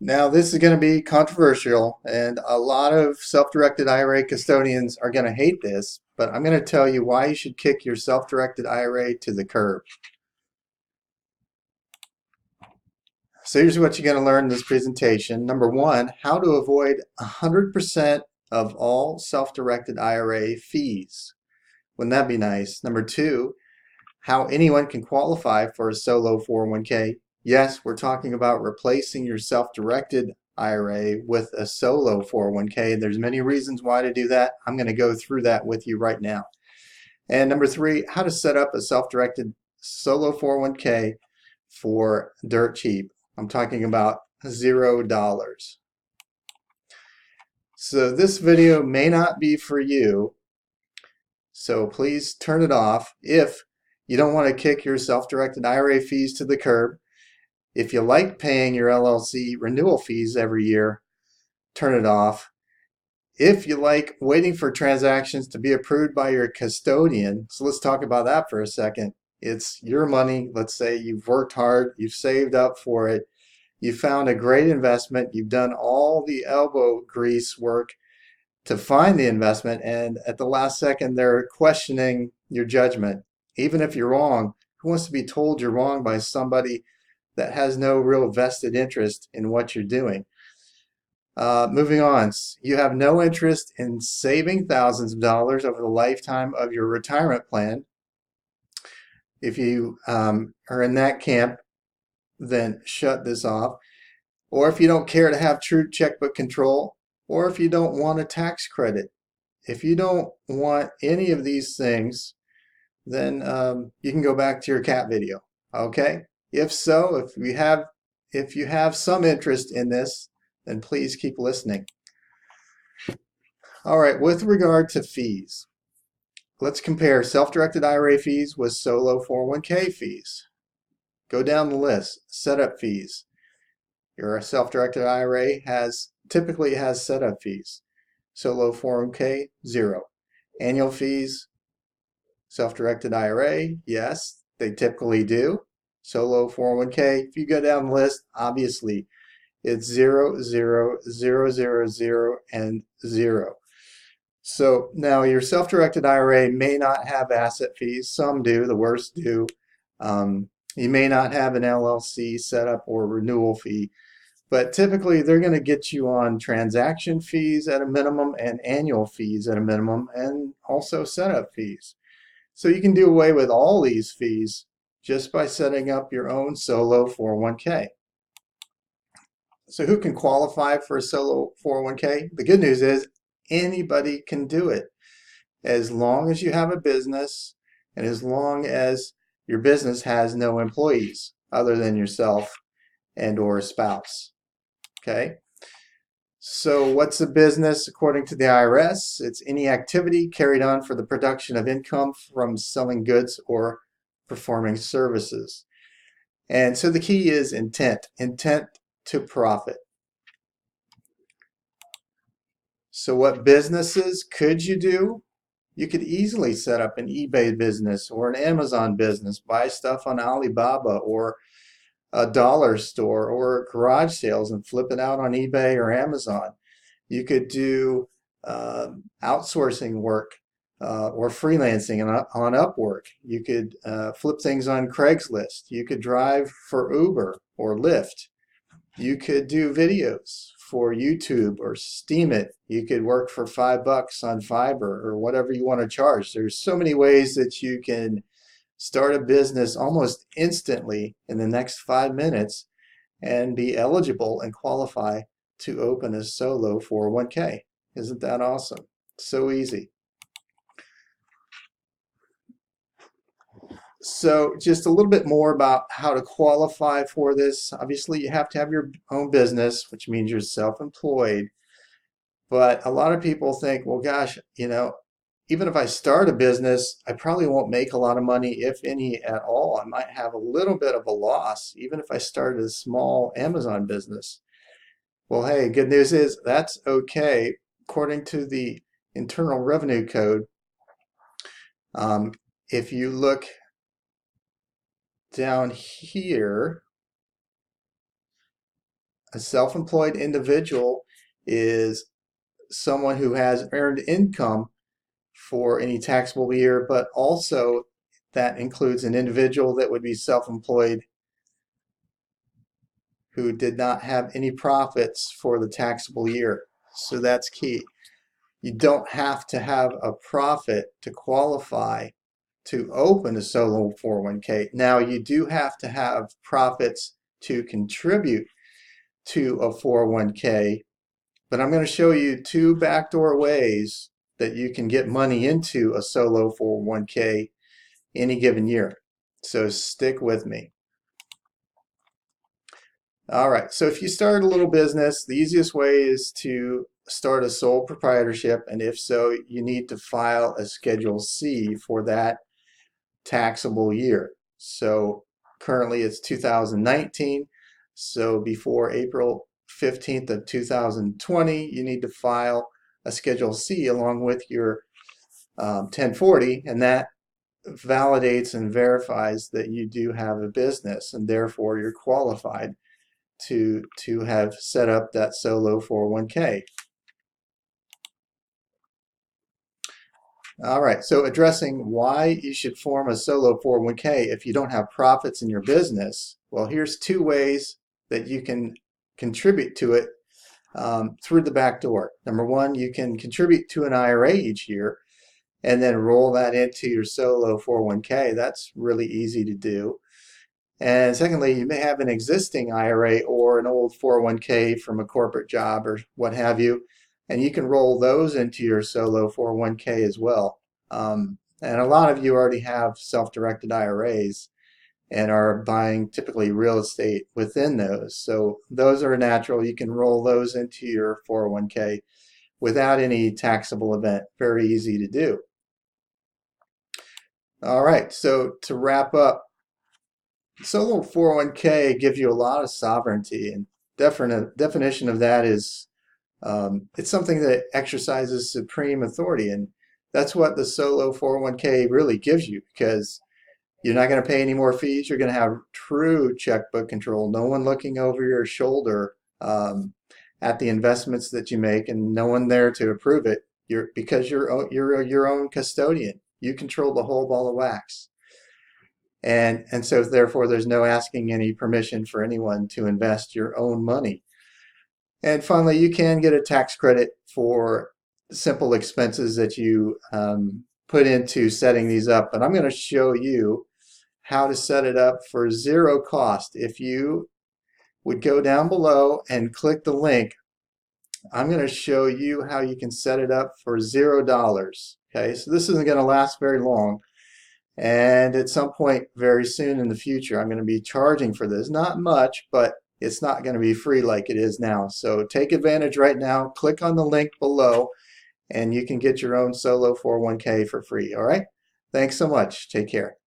Now, this is going to be controversial, and a lot of self-directed IRA custodians are going to hate this, but I'm going to tell you why you should kick your self-directed IRA to the curb. So here's what you're going to learn in this presentation. Number one, how to avoid 100% of all self-directed IRA fees. Wouldn't that be nice? Number two, how anyone can qualify for a solo 401k. Yes, we're talking about replacing your self-directed IRA with a solo 401k. There's many reasons why to do that. I'm going to go through that with you right now. And number three, how to set up a self-directed solo 401k for dirt cheap. I'm talking about $0. So this video may not be for you, so please turn it off if you don't want to kick your self-directed IRA fees to the curb. If you like paying your LLC renewal fees every year, turn it off. If you like waiting for transactions to be approved by your custodian, so let's talk about that for a second. It's your money. Let's say you've worked hard, you've saved up for it, you found a great investment, you've done all the elbow grease work to find the investment, and at the last second they're questioning your judgment. Even if you're wrong, who wants to be told you're wrong by somebody that has no real vested interest in what you're doing? Moving on, you have no interest in saving thousands of dollars over the lifetime of your retirement plan. If you are in that camp, then shut this off. Or if you don't care to have true checkbook control, or if you don't want a tax credit. If you don't want any of these things, then you can go back to your cat video. Okay? If so, if you have some interest in this, then please keep listening. All right, with regard to fees, let's compare self-directed IRA fees with solo 401k fees. Go down the list. Setup fees. Your self-directed IRA typically has setup fees. Solo 401k, zero. Annual fees, self-directed IRA, yes, they typically do. Solo 401k, if you go down the list, obviously it's 0, 0, 0, 0, 0, and 0. So now your self-directed IRA may not have asset fees. Some do, the worst do. You may not have an LLC setup or renewal fee, but typically they're going to get you on transaction fees at a minimum and annual fees at a minimum, and also setup fees. So you can do away with all these fees just by setting up your own solo 401k. So who can qualify for a solo 401k? The good news is anybody can do it, as long as you have a business and as long as your business has no employees other than yourself and or a spouse. Okay? So what's a business according to the IRS? It's any activity carried on for the production of income from selling goods or performing services. And so the key is intent to profit. So what businesses could you do? You could easily set up an eBay business or an Amazon business, buy stuff on Alibaba or a dollar store or garage sales and flip it out on eBay or Amazon. You could do outsourcing work or freelancing on Upwork. You could flip things on Craigslist. You could drive for Uber or Lyft. You could do videos for YouTube or Steam It. You could work for $5 on Fiverr or whatever you want to charge. There's so many ways that you can start a business almost instantly in the next 5 minutes and be eligible and qualify to open a solo 401k. Isn't that awesome? So easy. So just a little bit more about how to qualify for this. Obviously, you have to have your own business, which means you're self-employed. But a lot of people think, well, gosh, even if I start a business, I probably won't make a lot of money, if any at all. I might have a little bit of a loss, even if I started a small Amazon business. Well, hey, good news is that's okay. According to the Internal Revenue Code, if you look down here, A self-employed individual is someone who has earned income for any taxable year, but also that includes an individual that would be self-employed who did not have any profits for the taxable year. So that's key. You don't have to have a profit to qualify to open a solo 401k. Now, you do have to have profits to contribute to a 401k, but I'm going to show you two backdoor ways that you can get money into a solo 401k any given year. So stick with me. All right, so if you start a little business, the easiest way is to start a sole proprietorship, and if so, you need to file a Schedule C for that taxable year. So currently it's 2019, so before April 15th of 2020, you need to file a Schedule C along with your 1040, and that validates and verifies that you do have a business, and therefore you're qualified to have set up that solo 401k. All right, so addressing why you should form a solo 401k if you don't have profits in your business. Well, here's two ways that you can contribute to it through the back door. Number one, you can contribute to an IRA each year and then roll that into your solo 401k. That's really easy to do. And secondly, you may have an existing IRA or an old 401k from a corporate job or what have you, and you can roll those into your solo 401k as well. And a lot of you already have self-directed IRAs and are buying typically real estate within those. So those are natural. You can roll those into your 401k without any taxable event. Very easy to do. All right, so to wrap up, solo 401k gives you a lot of sovereignty, and definition of that is it's something that exercises supreme authority, and that's what the solo 401k really gives you, because you're not going to pay any more fees. You're going to have true checkbook control, no one looking over your shoulder at the investments that you make, and no one there to approve it. Because you're your own custodian. You control the whole ball of wax. And so therefore there's no asking any permission for anyone to invest your own money. And finally, you can get a tax credit for simple expenses that you put into setting these up. But I'm going to show you how to set it up for zero cost. If you would go down below and click the link, I'm going to show you how you can set it up for $0. Okay, so this isn't going to last very long. And at some point very soon in the future, I'm going to be charging for this. Not much, but it's not going to be free like it is now. So take advantage right now. Click on the link below, and you can get your own solo 401k for free. All right? Thanks so much. Take care.